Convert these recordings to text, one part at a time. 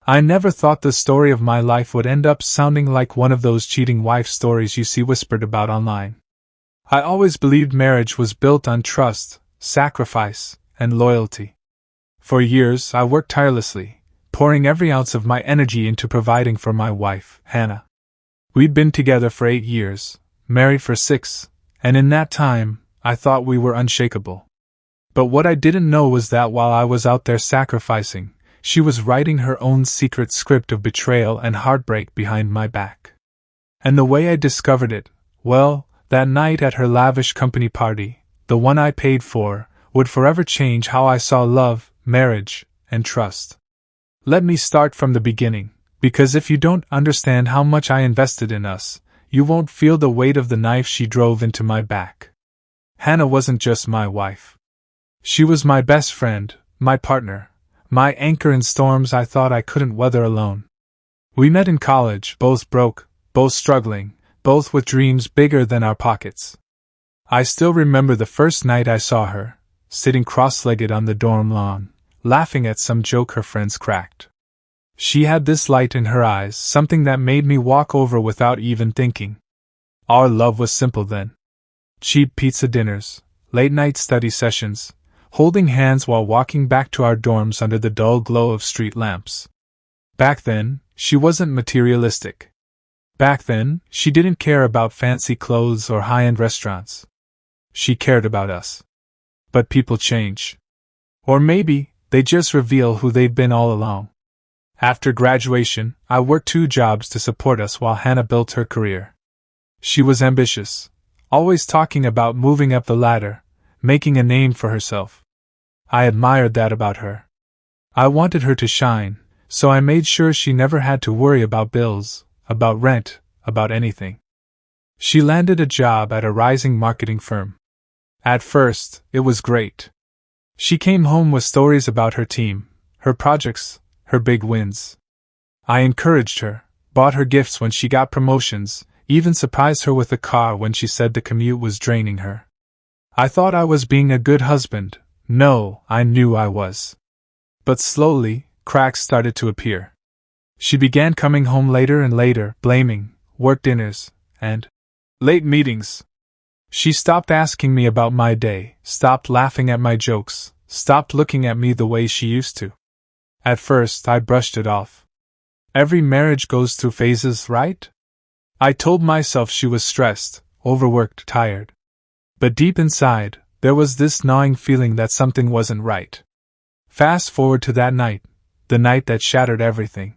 I never thought the story of my life would end up sounding like one of those cheating wife stories you see whispered about online. I always believed marriage was built on trust, sacrifice, and loyalty. For years, I worked tirelessly, pouring every ounce of my energy into providing for my wife, Hannah. We'd been together for 8 years, married for 6, and in that time, I thought we were unshakable. But what I didn't know was that while I was out there sacrificing, she was writing her own secret script of betrayal and heartbreak behind my back. And the way I discovered it, well, that night at her lavish company party, the one I paid for, would forever change how I saw love, marriage, and trust. Let me start from the beginning, because if you don't understand how much I invested in us, you won't feel the weight of the knife she drove into my back. Hannah wasn't just my wife. She was my best friend, my partner, my anchor in storms I thought I couldn't weather alone. We met in college, both broke, both struggling, both with dreams bigger than our pockets. I still remember the first night I saw her, sitting cross-legged on the dorm lawn, laughing at some joke her friends cracked. She had this light in her eyes, something that made me walk over without even thinking. Our love was simple then. Cheap pizza dinners, late-night study sessions, holding hands while walking back to our dorms under the dull glow of street lamps. Back then, she wasn't materialistic. Back then, she didn't care about fancy clothes or high-end restaurants. She cared about us. But people change. Or maybe, they just reveal who they've been all along. After graduation, I worked 2 jobs to support us while Hannah built her career. She was ambitious, always talking about moving up the ladder, making a name for herself. I admired that about her. I wanted her to shine, so I made sure she never had to worry about bills, about rent, about anything. She landed a job at a rising marketing firm. At first, it was great. She came home with stories about her team, her projects, her big wins. I encouraged her, bought her gifts when she got promotions, even surprised her with a car when she said the commute was draining her. I thought I was being a good husband. No, I knew I was. But slowly, cracks started to appear. She began coming home later and later, blaming work dinners and late meetings. She stopped asking me about my day, stopped laughing at my jokes, stopped looking at me the way she used to. At first, I brushed it off. Every marriage goes through phases, right? I told myself she was stressed, overworked, tired. But deep inside, there was this gnawing feeling that something wasn't right. Fast forward to that night, the night that shattered everything.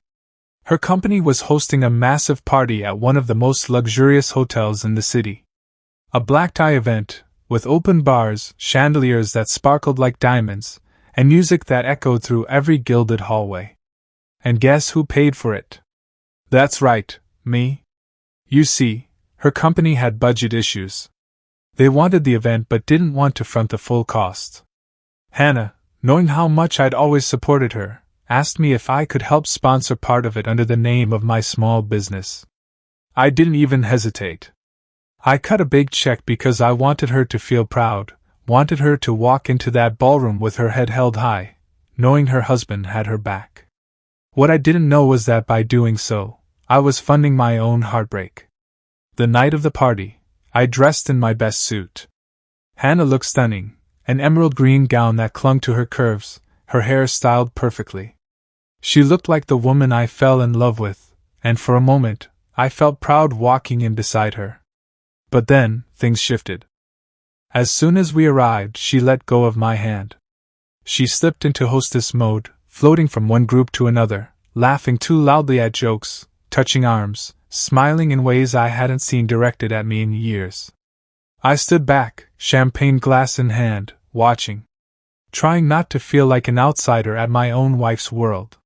Her company was hosting a massive party at one of the most luxurious hotels in the city. A black-tie event, with open bars, chandeliers that sparkled like diamonds, and music that echoed through every gilded hallway. And guess who paid for it? That's right, me. You see, her company had budget issues. They wanted the event but didn't want to front the full cost. Hannah, knowing how much I'd always supported her, asked me if I could help sponsor part of it under the name of my small business. I didn't even hesitate. I cut a big check because I wanted her to feel proud, wanted her to walk into that ballroom with her head held high, knowing her husband had her back. What I didn't know was that by doing so, I was funding my own heartbreak. The night of the party, I dressed in my best suit. Hannah looked stunning, an emerald green gown that clung to her curves, her hair styled perfectly. She looked like the woman I fell in love with, and for a moment, I felt proud walking in beside her. But then, things shifted. As soon as we arrived, she let go of my hand. She slipped into hostess mode, floating from one group to another, laughing too loudly at jokes, touching arms, smiling in ways I hadn't seen directed at me in years. I stood back, champagne glass in hand, watching, trying not to feel like an outsider at my own wife's world.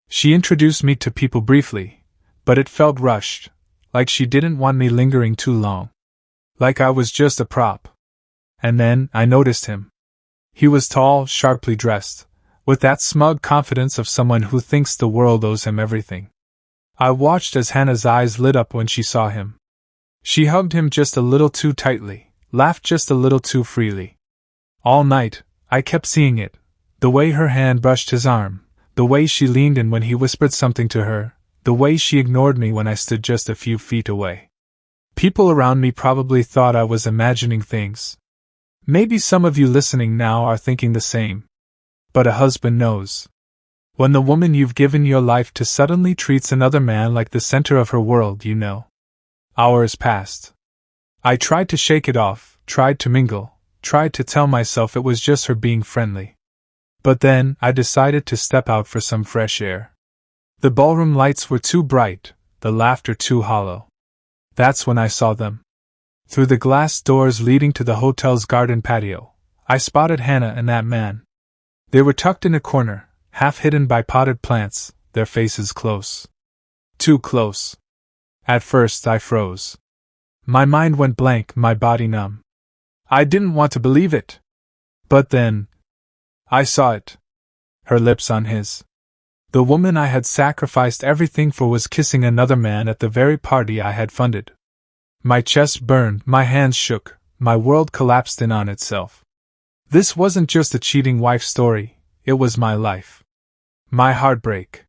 She introduced me to people briefly, but it felt rushed, like she didn't want me lingering too long. Like I was just a prop. And then I noticed him. He was tall, sharply dressed, with that smug confidence of someone who thinks the world owes him everything. I watched as Hannah's eyes lit up when she saw him. She hugged him just a little too tightly, laughed just a little too freely. All night, I kept seeing it, the way her hand brushed his arm, The way she leaned in when he whispered something to her, the way she ignored me when I stood just a few feet away. People around me probably thought I was imagining things. Maybe some of you listening now are thinking the same. But a husband knows. When the woman you've given your life to suddenly treats another man like the center of her world, you know. Hours passed. I tried to shake it off, tried to mingle, tried to tell myself it was just her being friendly. But then, I decided to step out for some fresh air. The ballroom lights were too bright, the laughter too hollow. That's when I saw them. Through the glass doors leading to the hotel's garden patio, I spotted Hannah and that man. They were tucked in a corner, half hidden by potted plants, their faces close. Too close. At first I froze. My mind went blank, my body numb. I didn't want to believe it. But then, I saw it. Her lips on his. The woman I had sacrificed everything for was kissing another man at the very party I had funded. My chest burned, my hands shook, my world collapsed in on itself. This wasn't just a cheating wife story, it was my life. My heartbreak.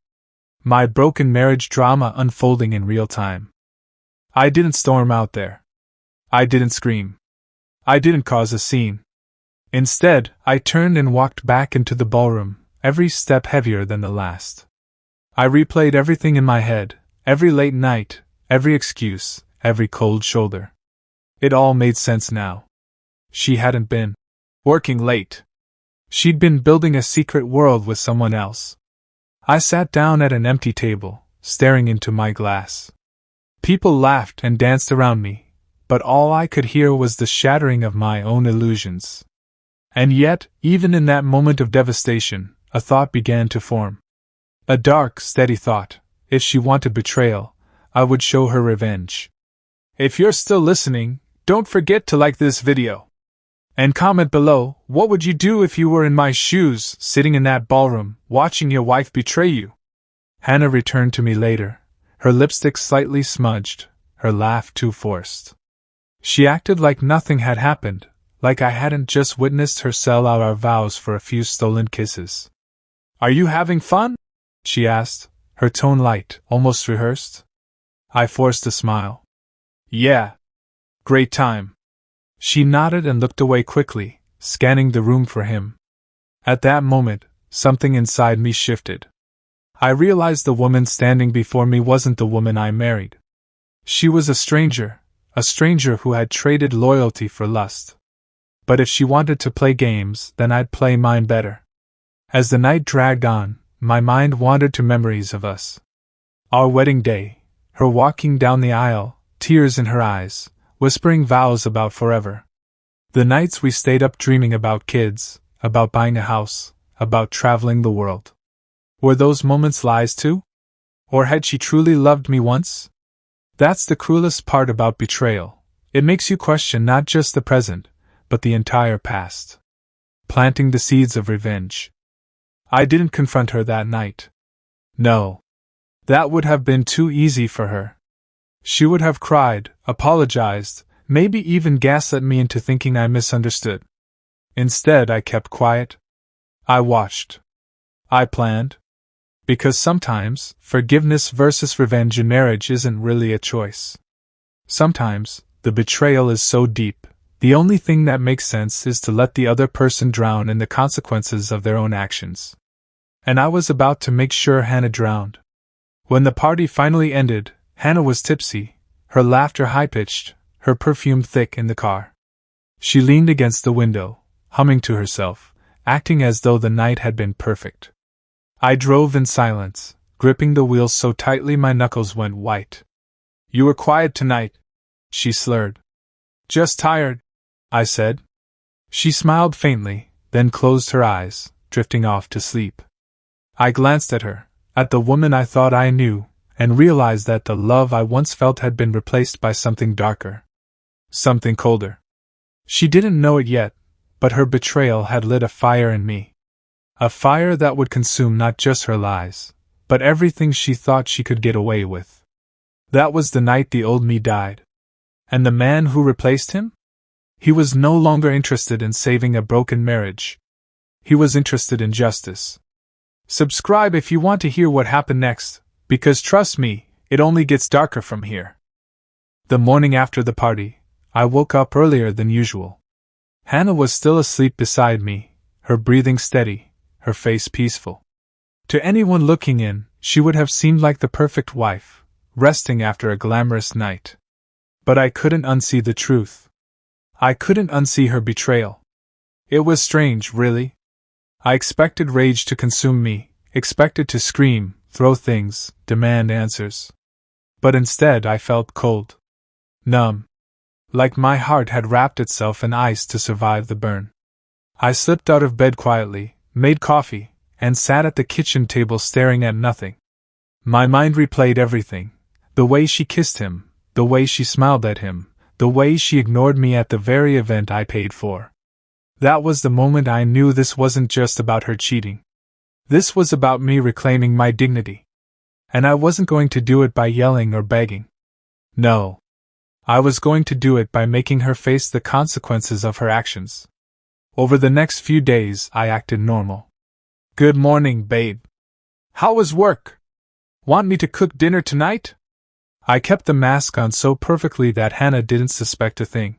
My broken marriage drama unfolding in real time. I didn't storm out there. I didn't scream. I didn't cause a scene. Instead, I turned and walked back into the ballroom, every step heavier than the last. I replayed everything in my head, every late night, every excuse, every cold shoulder. It all made sense now. She hadn't been working late. She'd been building a secret world with someone else. I sat down at an empty table, staring into my glass. People laughed and danced around me, but all I could hear was the shattering of my own illusions. And yet, even in that moment of devastation, a thought began to form. A dark, steady thought. If she wanted betrayal, I would show her revenge. If you're still listening, don't forget to like this video. And comment below, what would you do if you were in my shoes, sitting in that ballroom, watching your wife betray you? Hannah returned to me later, her lipstick slightly smudged, her laugh too forced. She acted like nothing had happened, like I hadn't just witnessed her sell out our vows for a few stolen kisses. Are you having fun? She asked, her tone light, almost rehearsed. I forced a smile. Yeah. Great time. She nodded and looked away quickly, scanning the room for him. At that moment, something inside me shifted. I realized the woman standing before me wasn't the woman I married. She was a stranger who had traded loyalty for lust. But if she wanted to play games, then I'd play mine better. As the night dragged on, my mind wandered to memories of us. Our wedding day, her walking down the aisle, tears in her eyes, whispering vows about forever. The nights we stayed up dreaming about kids, about buying a house, about traveling the world. Were those moments lies too? Or had she truly loved me once? That's the cruelest part about betrayal. It makes you question not just the present, but the entire past. Planting the seeds of revenge. I didn't confront her that night. No. That would have been too easy for her. She would have cried, apologized, maybe even gaslit me into thinking I misunderstood. Instead, I kept quiet. I watched. I planned. Because sometimes, forgiveness versus revenge in marriage isn't really a choice. Sometimes, the betrayal is so deep, the only thing that makes sense is to let the other person drown in the consequences of their own actions. And I was about to make sure Hannah drowned. When the party finally ended, Hannah was tipsy, her laughter high-pitched, her perfume thick in the car. She leaned against the window, humming to herself, acting as though the night had been perfect. I drove in silence, gripping the wheel so tightly my knuckles went white. You were quiet tonight, she slurred. Just tired, I said. She smiled faintly, then closed her eyes, drifting off to sleep. I glanced at her, at the woman I thought I knew, and realized that the love I once felt had been replaced by something darker. Something colder. She didn't know it yet, but her betrayal had lit a fire in me. A fire that would consume not just her lies, but everything she thought she could get away with. That was the night the old me died. And the man who replaced him? He was no longer interested in saving a broken marriage. He was interested in justice. Subscribe if you want to hear what happened next, because trust me, it only gets darker from here. The morning after the party, I woke up earlier than usual. Hannah was still asleep beside me, her breathing steady, her face peaceful. To anyone looking in, she would have seemed like the perfect wife, resting after a glamorous night. But I couldn't unsee the truth. I couldn't unsee her betrayal. It was strange, really. I expected rage to consume me, expected to scream, throw things, demand answers. But instead I felt cold. Numb. Like my heart had wrapped itself in ice to survive the burn. I slipped out of bed quietly, made coffee, and sat at the kitchen table staring at nothing. My mind replayed everything. The way she kissed him, the way she smiled at him, the way she ignored me at the very event I paid for. That was the moment I knew this wasn't just about her cheating. This was about me reclaiming my dignity. And I wasn't going to do it by yelling or begging. No. I was going to do it by making her face the consequences of her actions. Over the next few days, I acted normal. Good morning, babe. How was work? Want me to cook dinner tonight? I kept the mask on so perfectly that Hannah didn't suspect a thing.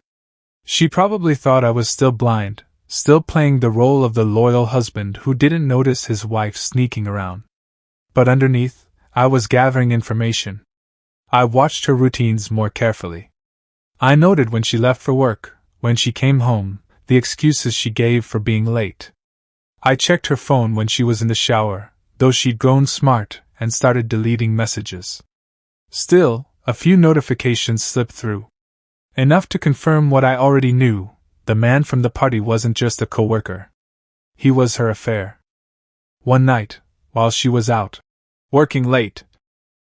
She probably thought I was still blind, still playing the role of the loyal husband who didn't notice his wife sneaking around. But underneath, I was gathering information. I watched her routines more carefully. I noted when she left for work, when she came home, the excuses she gave for being late. I checked her phone when she was in the shower, though she'd grown smart and started deleting messages. Still, a few notifications slipped through. Enough to confirm what I already knew: the man from the party wasn't just a coworker. He was her affair. One night, while she was out, working late,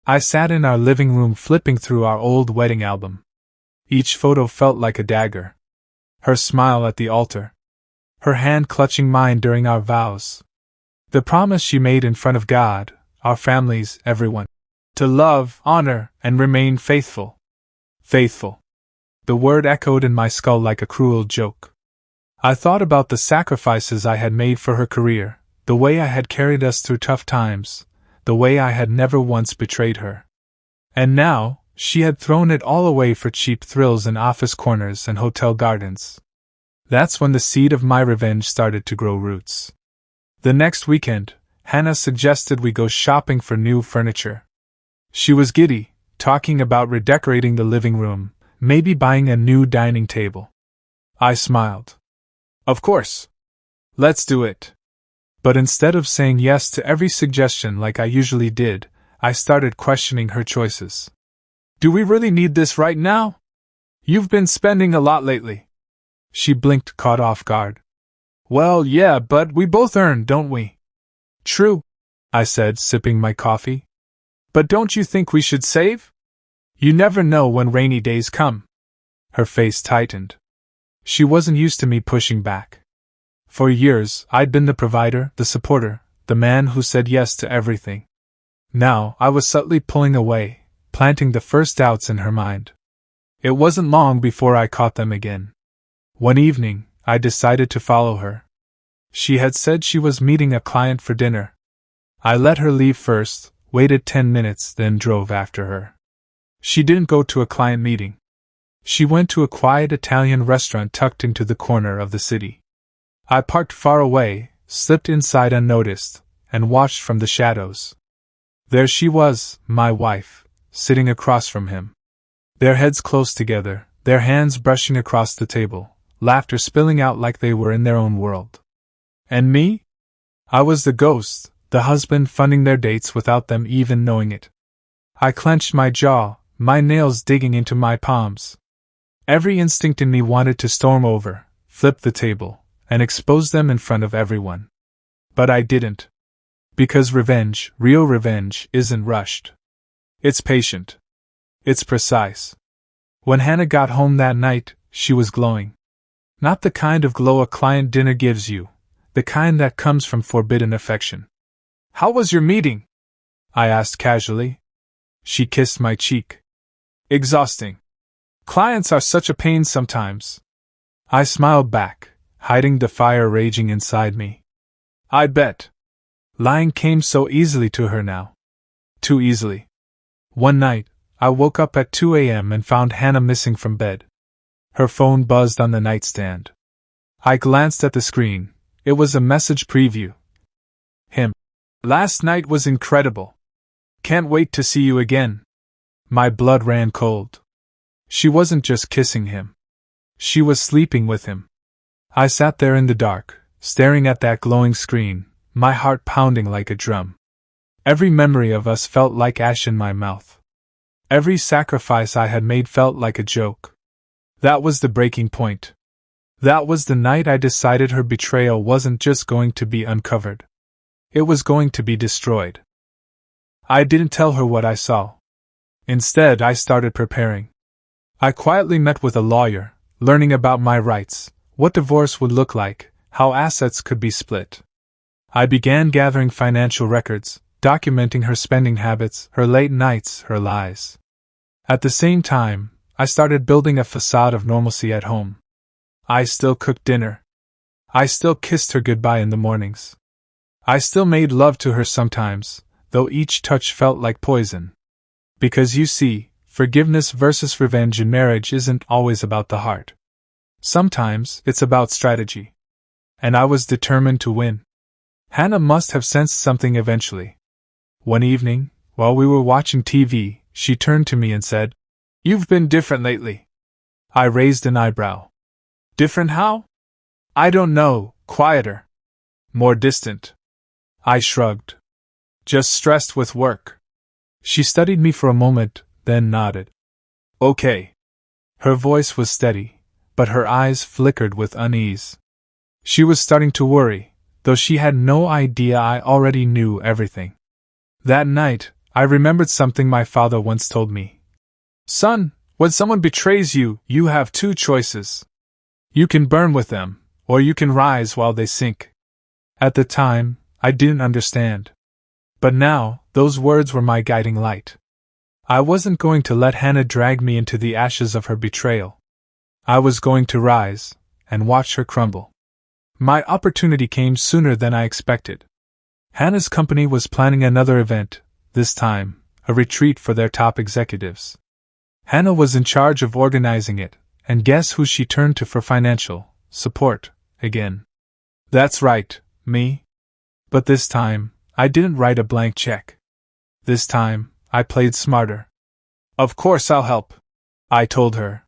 I sat in our living room flipping through our old wedding album. Each photo felt like a dagger. Her smile at the altar. Her hand clutching mine during our vows. The promise she made in front of God, our families, everyone. To love, honor, and remain faithful. Faithful. The word echoed in my skull like a cruel joke. I thought about the sacrifices I had made for her career, the way I had carried us through tough times, the way I had never once betrayed her. And now, she had thrown it all away for cheap thrills in office corners and hotel gardens. That's when the seed of my revenge started to grow roots. The next weekend, Hannah suggested we go shopping for new furniture. She was giddy, talking about redecorating the living room, maybe buying a new dining table. I smiled. Of course. Let's do it. But instead of saying yes to every suggestion like I usually did, I started questioning her choices. Do we really need this right now? You've been spending a lot lately. She blinked, caught off guard. Well, yeah, but we both earn, don't we? True, I said, sipping my coffee. But don't you think we should save? You never know when rainy days come. Her face tightened. She wasn't used to me pushing back. For years, I'd been the provider, the supporter, the man who said yes to everything. Now, I was subtly pulling away, planting the first doubts in her mind. It wasn't long before I caught them again. One evening, I decided to follow her. She had said she was meeting a client for dinner. I let her leave first, waited 10 minutes, then drove after her. She didn't go to a client meeting. She went to a quiet Italian restaurant tucked into the corner of the city. I parked far away, slipped inside unnoticed, and watched from the shadows. There she was, my wife, sitting across from him. Their heads close together, their hands brushing across the table, laughter spilling out like they were in their own world. And me? I was the ghost, the husband funding their dates without them even knowing it. I clenched my jaw, my nails digging into my palms. Every instinct in me wanted to storm over, flip the table, and expose them in front of everyone. But I didn't. Because revenge, real revenge, isn't rushed. It's patient. It's precise. When Hannah got home that night, she was glowing. Not the kind of glow a client dinner gives you, the kind that comes from forbidden affection. How was your meeting? I asked casually. She kissed my cheek. Exhausting. Clients are such a pain sometimes. I smiled back, hiding the fire raging inside me. I bet. Lying came so easily to her now. Too easily. One night, I woke up at 2 a.m. and found Hannah missing from bed. Her phone buzzed on the nightstand. I glanced at the screen. It was a message preview. Him. Last night was incredible. Can't wait to see you again. My blood ran cold. She wasn't just kissing him. She was sleeping with him. I sat there in the dark, staring at that glowing screen, my heart pounding like a drum. Every memory of us felt like ash in my mouth. Every sacrifice I had made felt like a joke. That was the breaking point. That was the night I decided her betrayal wasn't just going to be uncovered. It was going to be destroyed. I didn't tell her what I saw. Instead, I started preparing. I quietly met with a lawyer, learning about my rights, what divorce would look like, how assets could be split. I began gathering financial records, documenting her spending habits, her late nights, her lies. At the same time, I started building a facade of normalcy at home. I still cooked dinner. I still kissed her goodbye in the mornings. I still made love to her sometimes, though each touch felt like poison. Because you see, forgiveness versus revenge in marriage isn't always about the heart. Sometimes it's about strategy. And I was determined to win. Hannah must have sensed something eventually. One evening, while we were watching TV, she turned to me and said, "You've been different lately." I raised an eyebrow. Different how? I don't know, quieter. More distant. I shrugged. Just stressed with work. She studied me for a moment, then nodded. Okay. Her voice was steady, but her eyes flickered with unease. She was starting to worry, though she had no idea I already knew everything. That night, I remembered something my father once told me. Son, when someone betrays you, you have two choices. You can burn with them, or you can rise while they sink. At the time, I didn't understand. But now, those words were my guiding light. I wasn't going to let Hannah drag me into the ashes of her betrayal. I was going to rise, and watch her crumble. My opportunity came sooner than I expected. Hannah's company was planning another event, this time, a retreat for their top executives. Hannah was in charge of organizing it, and guess who she turned to for financial support, again. That's right, me. But this time, I didn't write a blank check. This time, I played smarter. Of course I'll help, I told her.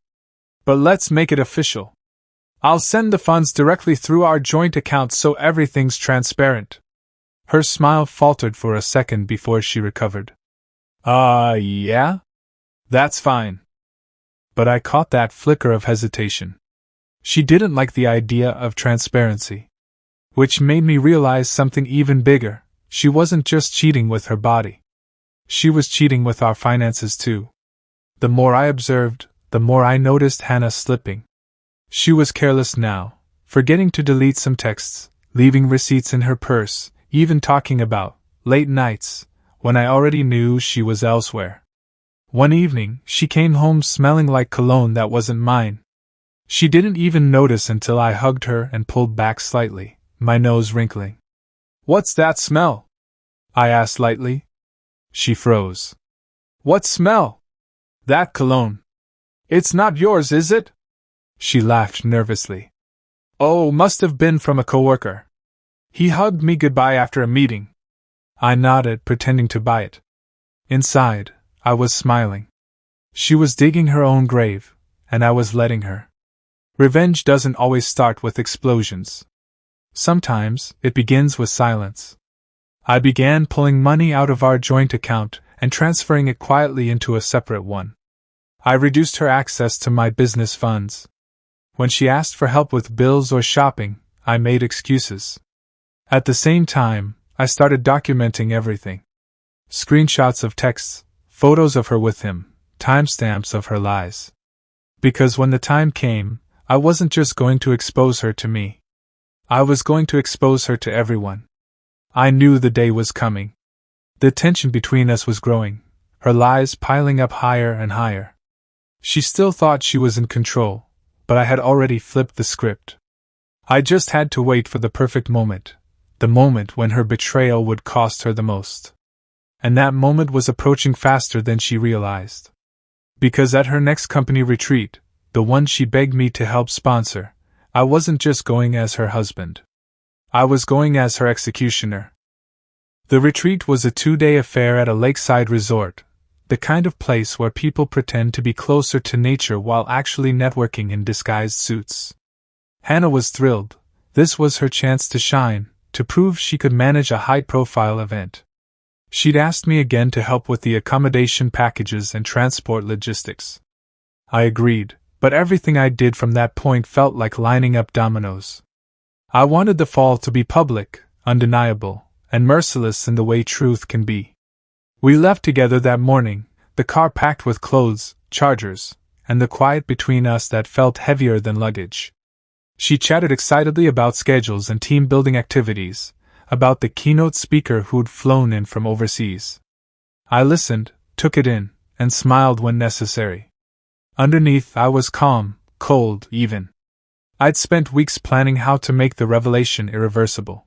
But let's make it official. I'll send the funds directly through our joint account so everything's transparent. Her smile faltered for a second before she recovered. Yeah? That's fine. But I caught that flicker of hesitation. She didn't like the idea of transparency. Which made me realize something even bigger. She wasn't just cheating with her body. She was cheating with our finances too. The more I observed, the more I noticed Hannah slipping. She was careless now, forgetting to delete some texts, leaving receipts in her purse, even talking about late nights, when I already knew she was elsewhere. One evening, she came home smelling like cologne that wasn't mine. She didn't even notice until I hugged her and pulled back slightly, my nose wrinkling. "What's that smell?" I asked lightly. She froze. "What smell?" "That cologne." "It's not yours, is it?" She laughed nervously. "Oh, must have been from a coworker. He hugged me goodbye after a meeting." I nodded, pretending to buy it. Inside, I was smiling. She was digging her own grave, and I was letting her. Revenge doesn't always start with explosions. Sometimes, it begins with silence. I began pulling money out of our joint account and transferring it quietly into a separate one. I reduced her access to my business funds. When she asked for help with bills or shopping, I made excuses. At the same time, I started documenting everything. Screenshots of texts, photos of her with him, timestamps of her lies. Because when the time came, I wasn't just going to expose her to me. I was going to expose her to everyone. I knew the day was coming. The tension between us was growing, her lies piling up higher and higher. She still thought she was in control, but I had already flipped the script. I just had to wait for the perfect moment, the moment when her betrayal would cost her the most. And that moment was approaching faster than she realized. Because at her next company retreat, the one she begged me to help sponsor, I wasn't just going as her husband. I was going as her executioner. The retreat was a 2-day affair at a lakeside resort, the kind of place where people pretend to be closer to nature while actually networking in disguised suits. Hannah was thrilled. This was her chance to shine, to prove she could manage a high-profile event. She'd asked me again to help with the accommodation packages and transport logistics. I agreed, but everything I did from that point felt like lining up dominoes. I wanted the fall to be public, undeniable, and merciless in the way truth can be. We left together that morning, the car packed with clothes, chargers, and the quiet between us that felt heavier than luggage. She chatted excitedly about schedules and team-building activities, about the keynote speaker who'd flown in from overseas. I listened, took it in, and smiled when necessary. Underneath, I was calm, cold, even. I'd spent weeks planning how to make the revelation irreversible.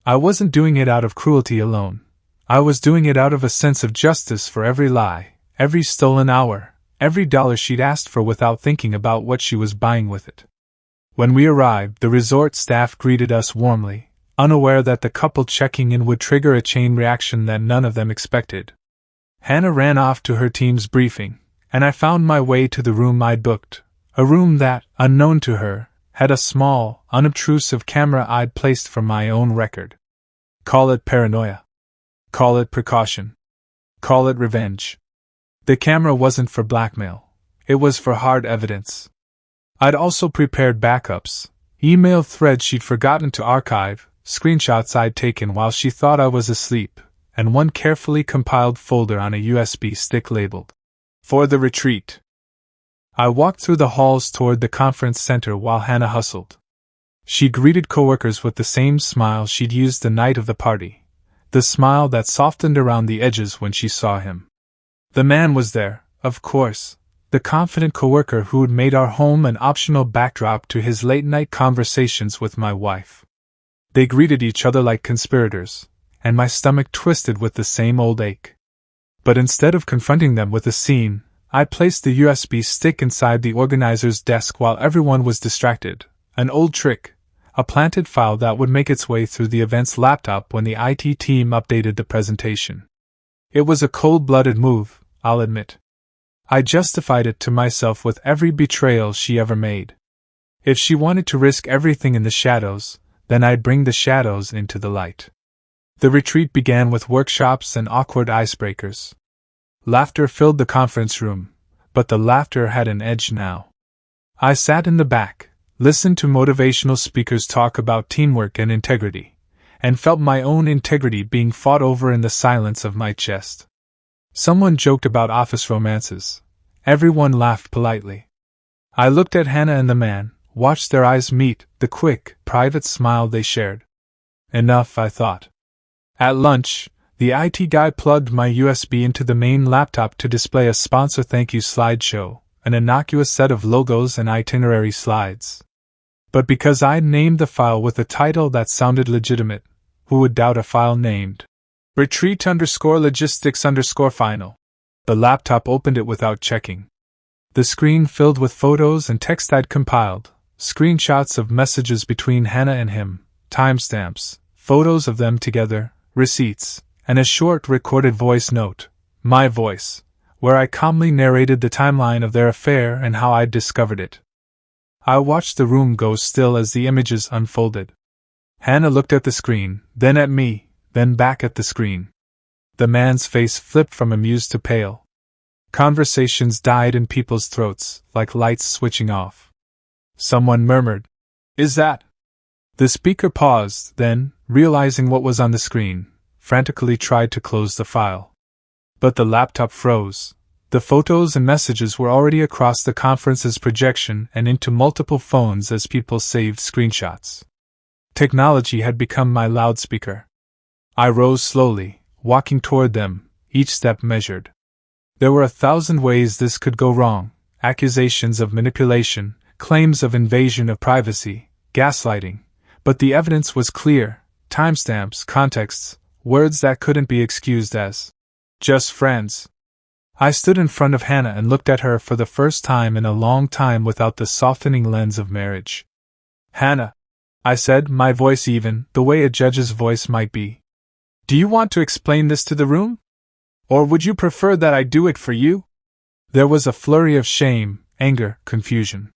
I wasn't doing it out of cruelty alone. I was doing it out of a sense of justice for every lie, every stolen hour, every dollar she'd asked for without thinking about what she was buying with it. When we arrived, the resort staff greeted us warmly, unaware that the couple checking in would trigger a chain reaction that none of them expected. Hannah ran off to her team's briefing, and I found my way to the room I'd booked, a room that, unknown to her, had a small, unobtrusive camera I'd placed for my own record. Call it paranoia. Call it precaution. Call it revenge. The camera wasn't for blackmail. It was for hard evidence. I'd also prepared backups, email threads she'd forgotten to archive, screenshots I'd taken while she thought I was asleep, and one carefully compiled folder on a USB stick labeled, "For the Retreat." I walked through the halls toward the conference center while Hannah hustled. She greeted coworkers with the same smile she'd used the night of the party, the smile that softened around the edges when she saw him. The man was there, of course, the confident coworker who'd made our home an optional backdrop to his late-night conversations with my wife. They greeted each other like conspirators, and my stomach twisted with the same old ache. But instead of confronting them with a scene, I placed the USB stick inside the organizer's desk while everyone was distracted, an old trick, a planted file that would make its way through the event's laptop when the IT team updated the presentation. It was a cold-blooded move, I'll admit. I justified it to myself with every betrayal she ever made. If she wanted to risk everything in the shadows, then I'd bring the shadows into the light. The retreat began with workshops and awkward icebreakers. Laughter filled the conference room, but the laughter had an edge now. I sat in the back, listened to motivational speakers talk about teamwork and integrity, and felt my own integrity being fought over in the silence of my chest. Someone joked about office romances. Everyone laughed politely. I looked at Hannah and the man, watched their eyes meet, the quick, private smile they shared. Enough, I thought. At lunch, the IT guy plugged my USB into the main laptop to display a sponsor thank you slideshow, an innocuous set of logos and itinerary slides. But because I'd named the file with a title that sounded legitimate, who would doubt a file named Retreat_logistics_final? The laptop opened it without checking. The screen filled with photos and text I'd compiled, screenshots of messages between Hannah and him, timestamps, photos of them together, receipts, and a short recorded voice note, my voice, where I calmly narrated the timeline of their affair and how I'd discovered it. I watched the room go still as the images unfolded. Hannah looked at the screen, then at me, then back at the screen. The man's face flipped from amused to pale. Conversations died in people's throats, like lights switching off. Someone murmured, "Is that?" The speaker paused, then, realizing what was on the screen, frantically tried to close the file. But the laptop froze. The photos and messages were already across the conference's projection and into multiple phones as people saved screenshots. Technology had become my loudspeaker. I rose slowly, walking toward them, each step measured. There were 1,000 ways this could go wrong: accusations of manipulation, claims of invasion of privacy, gaslighting. But the evidence was clear. timestamps, contexts, words that couldn't be excused as just friends. I stood in front of Hannah and looked at her for the first time in a long time without the softening lens of marriage. "Hannah," I said, my voice even, the way a judge's voice might be. "Do you want to explain this to the room? Or would you prefer that I do it for you?" There was a flurry of shame, anger, confusion.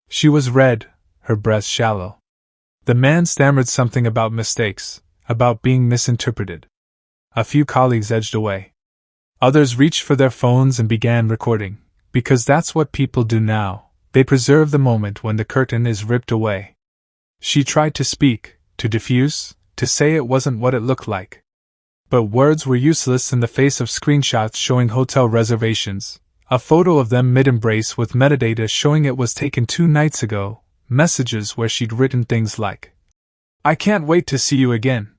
She was red, her breath shallow. The man stammered something about mistakes, about being misinterpreted. A few colleagues edged away. Others reached for their phones and began recording, because that's what people do now. They preserve the moment when the curtain is ripped away. She tried to speak, to diffuse, to say it wasn't what it looked like. But words were useless in the face of screenshots showing hotel reservations, a photo of them mid-embrace with metadata showing it was taken 2 nights ago, messages where she'd written things like, "I can't wait to see you again,"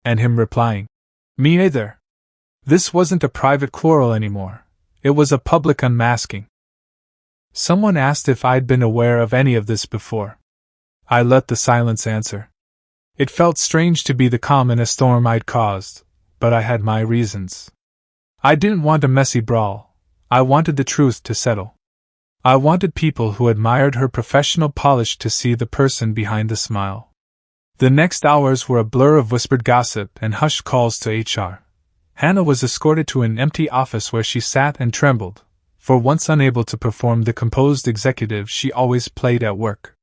and him replying, "Me either." This wasn't a private quarrel anymore. It was a public unmasking. Someone asked if I'd been aware of any of this before. I let the silence answer. It felt strange to be the calm in a storm I'd caused, but I had my reasons. I didn't want a messy brawl. I wanted the truth to settle. I wanted people who admired her professional polish to see the person behind the smile. The next hours were a blur of whispered gossip and hushed calls to HR. Hannah was escorted to an empty office where she sat and trembled, for once unable to perform the composed executive she always played at work.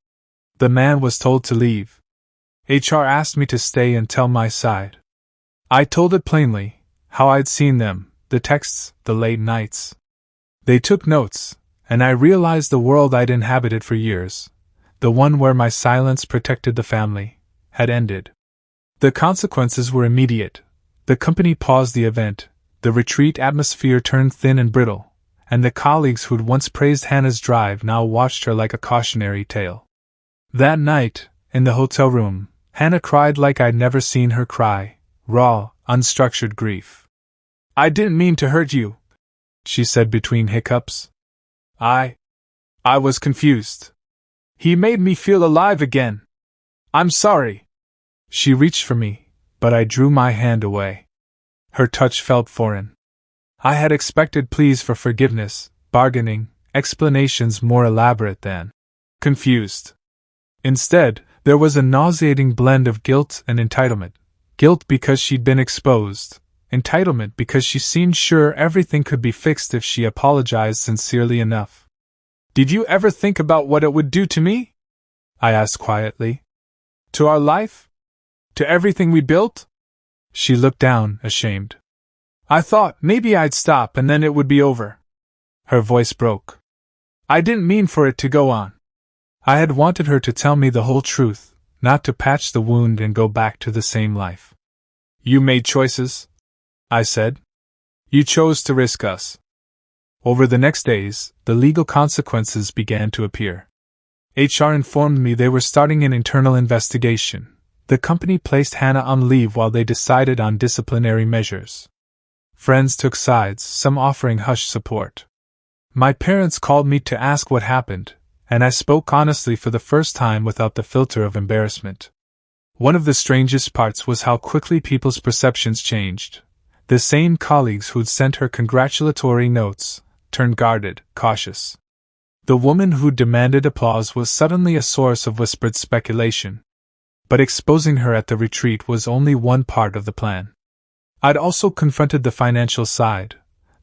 The man was told to leave. HR asked me to stay and tell my side. I told it plainly, how I'd seen them, the texts, the late nights. They took notes, and I realized the world I'd inhabited for years, the one where my silence protected the family, had ended. The consequences were immediate. The company paused the event, the retreat atmosphere turned thin and brittle, and the colleagues who'd once praised Hannah's drive now watched her like a cautionary tale. That night, in the hotel room, Hannah cried like I'd never seen her cry, raw, unstructured grief. "I didn't mean to hurt you," she said between hiccups. I was confused. "He made me feel alive again. I'm sorry." She reached for me, but I drew my hand away. Her touch felt foreign. I had expected pleas for forgiveness, bargaining, explanations more elaborate than confused. Instead, there was a nauseating blend of guilt and entitlement. Guilt because she'd been exposed, entitlement because she seemed sure everything could be fixed if she apologized sincerely enough. "Did you ever think about what it would do to me?" I asked quietly. "To our life? To everything we built?" She looked down, ashamed. "I thought maybe I'd stop and then it would be over." Her voice broke. "I didn't mean for it to go on." I had wanted her to tell me the whole truth, not to patch the wound and go back to the same life. "You made choices," I said. "You chose to risk us." Over the next days, the legal consequences began to appear. HR informed me they were starting an internal investigation. The company placed Hannah on leave while they decided on disciplinary measures. Friends took sides, some offering hush support. My parents called me to ask what happened, and I spoke honestly for the first time without the filter of embarrassment. One of the strangest parts was how quickly people's perceptions changed. The same colleagues who'd sent her congratulatory notes turned guarded, cautious. The woman who demanded applause was suddenly a source of whispered speculation. But exposing her at the retreat was only one part of the plan. I'd also confronted the financial side,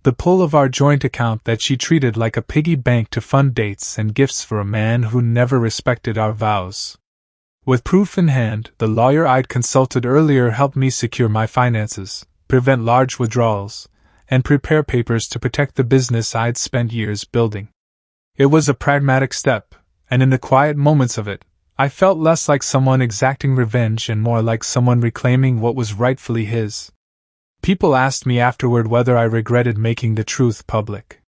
the pull of our joint account that she treated like a piggy bank to fund dates and gifts for a man who never respected our vows. With proof in hand, the lawyer I'd consulted earlier helped me secure my finances, prevent large withdrawals, and prepare papers to protect the business I'd spent years building. It was a pragmatic step, and in the quiet moments of it, I felt less like someone exacting revenge and more like someone reclaiming what was rightfully his. People asked me afterward whether I regretted making the truth public.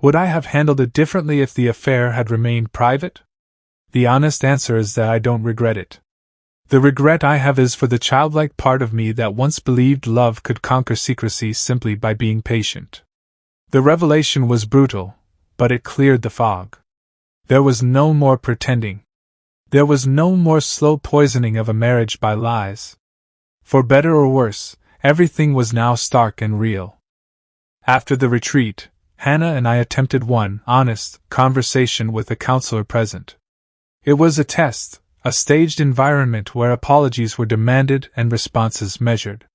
Would I have handled it differently if the affair had remained private? The honest answer is that I don't regret it. The regret I have is for the childlike part of me that once believed love could conquer secrecy simply by being patient. The revelation was brutal, but it cleared the fog. There was no more pretending. There was no more slow poisoning of a marriage by lies. For better or worse, everything was now stark and real. After the retreat, Hannah and I attempted one honest conversation with the counselor present. It was a test, a staged environment where apologies were demanded and responses measured.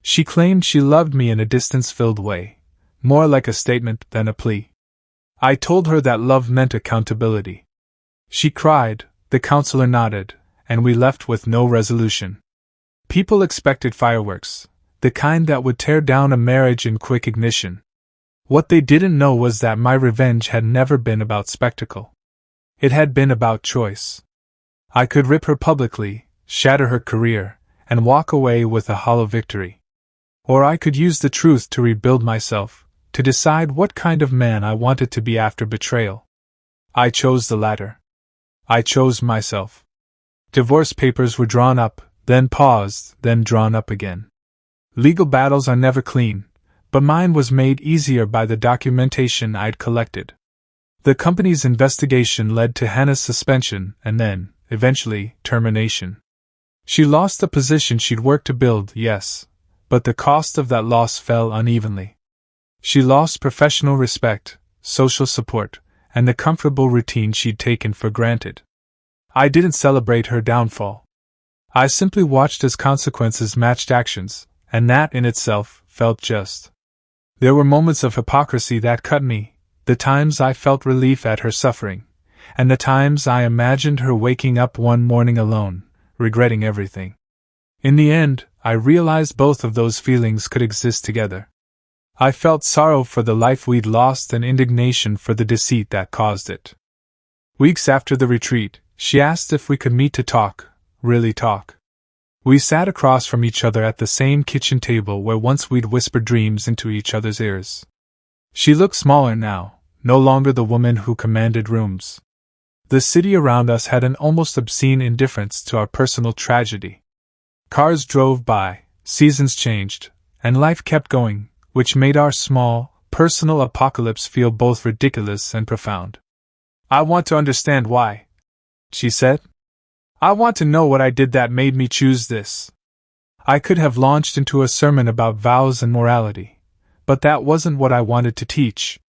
She claimed she loved me in a distance-filled way, more like a statement than a plea. I told her that love meant accountability. She cried, the counselor nodded, and we left with no resolution. People expected fireworks, the kind that would tear down a marriage in quick ignition. What they didn't know was that my revenge had never been about spectacle. It had been about choice. I could rip her publicly, shatter her career, and walk away with a hollow victory. Or I could use the truth to rebuild myself, to decide what kind of man I wanted to be after betrayal. I chose the latter. I chose myself. Divorce papers were drawn up, then paused, then drawn up again. Legal battles are never clean, but mine was made easier by the documentation I'd collected. The company's investigation led to Hannah's suspension and then, eventually, termination. She lost the position she'd worked to build, yes, but the cost of that loss fell unevenly. She lost professional respect, social support, and the comfortable routine she'd taken for granted. I didn't celebrate her downfall. I simply watched as consequences matched actions, and that in itself felt just. There were moments of hypocrisy that cut me, the times I felt relief at her suffering, and the times I imagined her waking up one morning alone, regretting everything. In the end, I realized both of those feelings could exist together. I felt sorrow for the life we'd lost and indignation for the deceit that caused it. Weeks after the retreat, she asked if we could meet to talk, really talk. We sat across from each other at the same kitchen table where once we'd whispered dreams into each other's ears. She looked smaller now, no longer the woman who commanded rooms. The city around us had an almost obscene indifference to our personal tragedy. Cars drove by, seasons changed, and life kept going, which made our small, personal apocalypse feel both ridiculous and profound. "I want to understand why," she said. "I want to know what I did that made me choose this." I could have launched into a sermon about vows and morality, but that wasn't what I wanted to teach.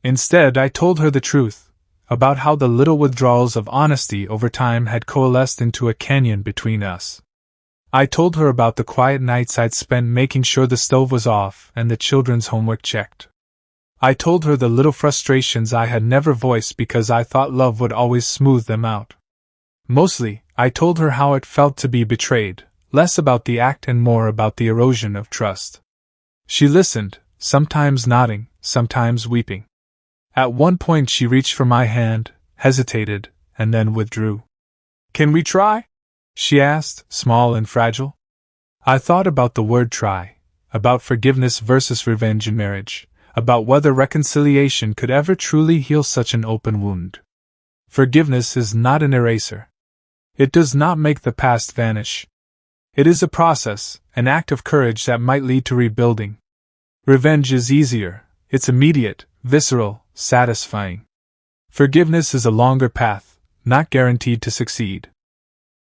Instead, I told her the truth, about how the little withdrawals of honesty over time had coalesced into a canyon between us. I told her about the quiet nights I'd spent making sure the stove was off and the children's homework checked. I told her the little frustrations I had never voiced because I thought love would always smooth them out. Mostly, I told her how it felt to be betrayed, less about the act and more about the erosion of trust. She listened, sometimes nodding, sometimes weeping. At one point she reached for my hand, hesitated, and then withdrew. "Can we try?" she asked, small and fragile. I thought about the word try, about forgiveness versus revenge in marriage, about whether reconciliation could ever truly heal such an open wound. Forgiveness is not an eraser. It does not make the past vanish. It is a process, an act of courage that might lead to rebuilding. Revenge is easier, it's immediate, visceral, satisfying. Forgiveness is a longer path, not guaranteed to succeed.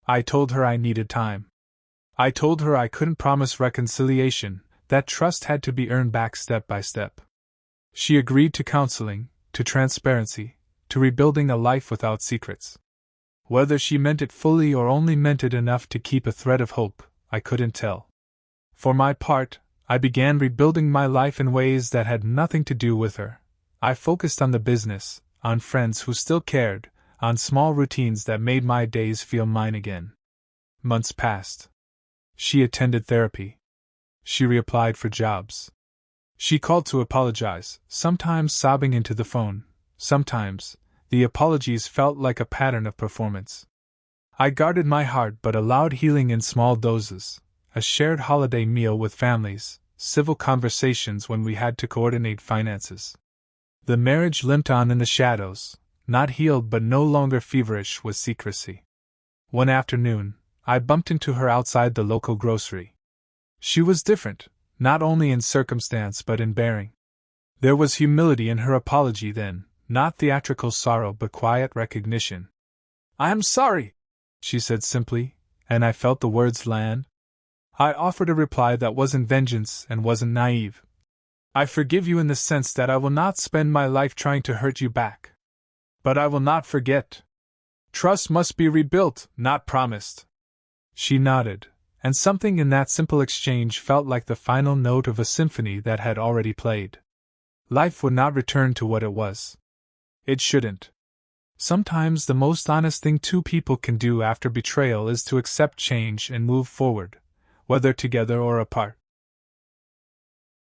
I told her I needed time. I told her I couldn't promise reconciliation, that trust had to be earned back step by step. She agreed to counseling, to transparency, to rebuilding a life without secrets. Whether she meant it fully or only meant it enough to keep a thread of hope, I couldn't tell. For my part, I began rebuilding my life in ways that had nothing to do with her. I focused on the business, on friends who still cared, on small routines that made my days feel mine again. Months passed. She attended therapy. She reapplied for jobs. She called to apologize, sometimes sobbing into the phone, sometimes the apologies felt like a pattern of performance. I guarded my heart but allowed healing in small doses, a shared holiday meal with families, civil conversations when we had to coordinate finances. The marriage limped on in the shadows, not healed but no longer feverish with secrecy. One afternoon, I bumped into her outside the local grocery. She was different, not only in circumstance but in bearing. There was humility in her apology then, not theatrical sorrow but quiet recognition. "I am sorry," she said simply, and I felt the words land. I offered a reply that wasn't vengeance and wasn't naive. I forgive you in the sense that I will not spend my life trying to hurt you back. But I will not forget. Trust must be rebuilt, not promised. She nodded, and something in that simple exchange felt like the final note of a symphony that had already played. Life would not return to what it was. It shouldn't. Sometimes the most honest thing two people can do after betrayal is to accept change and move forward, whether together or apart.